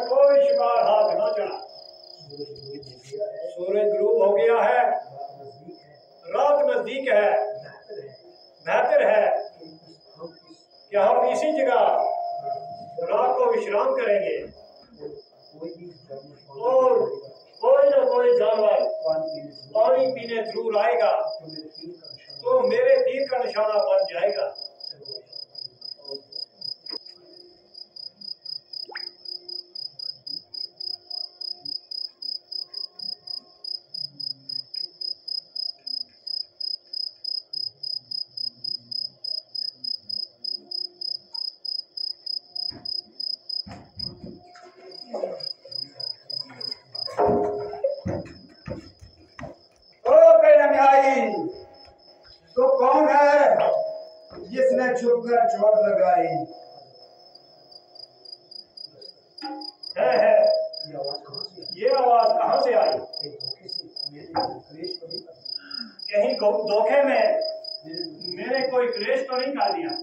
कोई शिकार हाथ न चढ़ा। सूरज ग्रूब हो गया है, रात नजदीक है, बेहतर है कि हम इसी जगह रात को विश्राम करेंगे और कोई ना कोई जानवर पानी पीने जरूर आएगा तो मेरे तीर का निशाना बन जाएगा। तो कौन है जिसने छुपकर चोट लगाई? है ये आवाज कहाँ से आई? कहीं धोखे में मेरे कोई क्लेश तो नहीं कर दिया?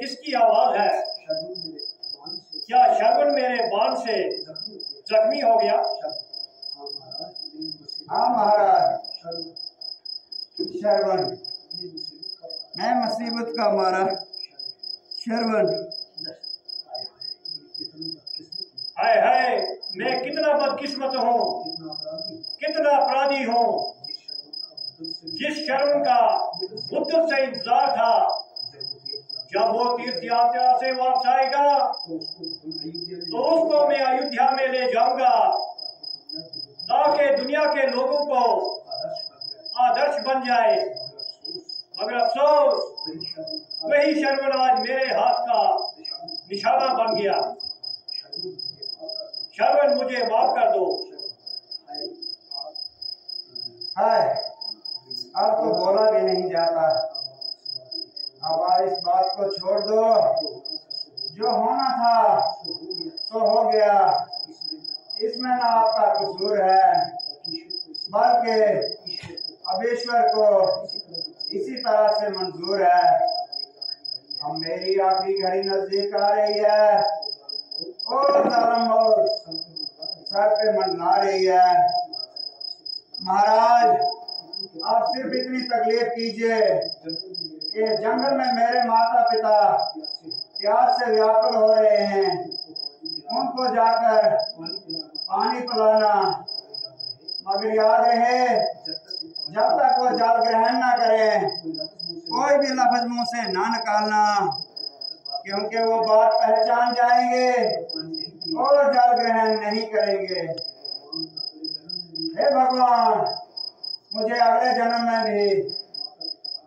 किसकी आवाज है? क्या शर्वन मेरे बाण से जख्मी हो गया? हाँ महाराज, शर्वन मैं मुसीबत का मारा शर्वन। हाय हाय, मैं कितना बदकिस्मत हूँ, कितना अपराधी हूँ। जिस शर्वन का मुद्दत से इंतजार था, जब वो तीर्थ यात्रा से वापस आएगा तो उसको मैं अयोध्या में ले जाऊंगा, ताकि दुनिया के लोगों को आदर्श बन जाए। मगर अफसोस, वही शर्वन आज मेरे हाथ का निशाना बन गया। शर्वन, मुझे माफ कर दो। है, अब तो बोला भी नहीं जाता। अब इस बात को छोड़ दो, जो होना था सो हो गया। इसमें ना आपका कसूर है, बल्कि अब ईश्वर को इसी तरह से मंजूर है। अब मेरी आखिरी घड़ी नजदीक आ रही है और जालिम मौत सर पे मंडरा रही है। महाराज, आप सिर्फ इतनी तकलीफ कीजिए कि जंगल में मेरे माता पिता प्यास से व्याकुल हो रहे हैं, उनको जाकर पानी पिलाना। मगर याद रहे, जब तक वो जल ग्रहण ना करें, कोई भी लफ्ज मुंह से ना निकालना, क्योंकि वो बात पहचान जाएंगे और जल ग्रहण नहीं करेंगे। हे भगवान, मुझे अगले जन्म में भी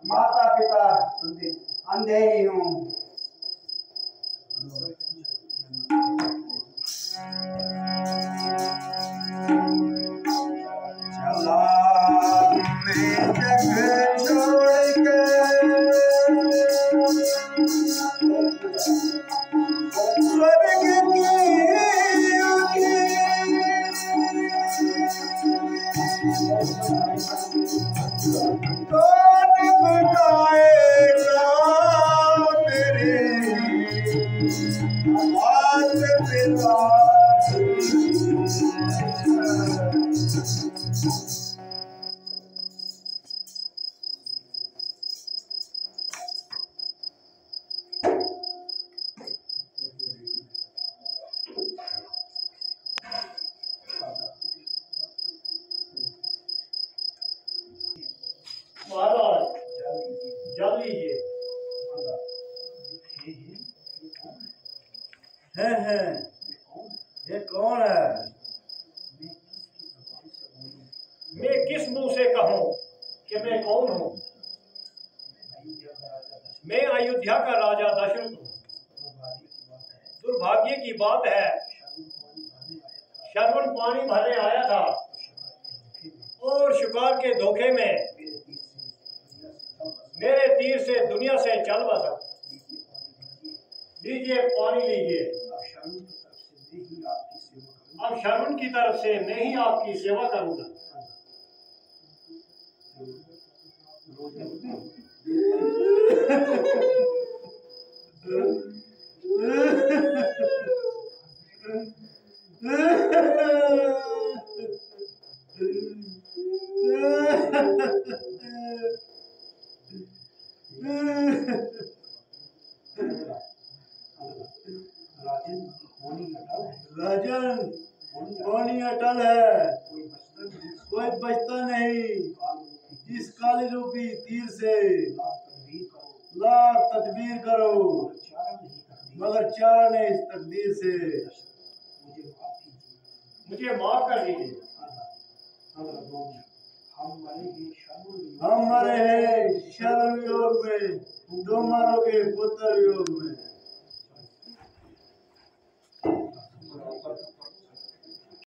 माता पिता अंधे ही हूँ। चला मैं जग छोड़ के स्वर्ग की कौन बताएगा मेरे हाथ पिता। महाराज, जल लीजिए। है, ये कौन है? मैं किस मुंह से कहूँ कि मैं कौन हूँ? मैं अयोध्या का राजा दशरथ हूँ। दुर्भाग्य की बात है, शर्वन पानी भरने आया था और शिकार के धोखे में मेरे तीर से दुनिया से चल बसा। लीजिए, पानी लीजिए। अब शर्वन की तरफ से मैं ही आपकी सेवा करूंगा। राजन, पानी अटल है, कोई बचता नहीं। इस काली रूपी तीर से लाख तदबीर करो, मगर चारा नहीं इस तकदीर से। मुझे माफ कर दीजिए। हम मरे हैं शर्म योग में, तुम मरोगे पुत्र योग में।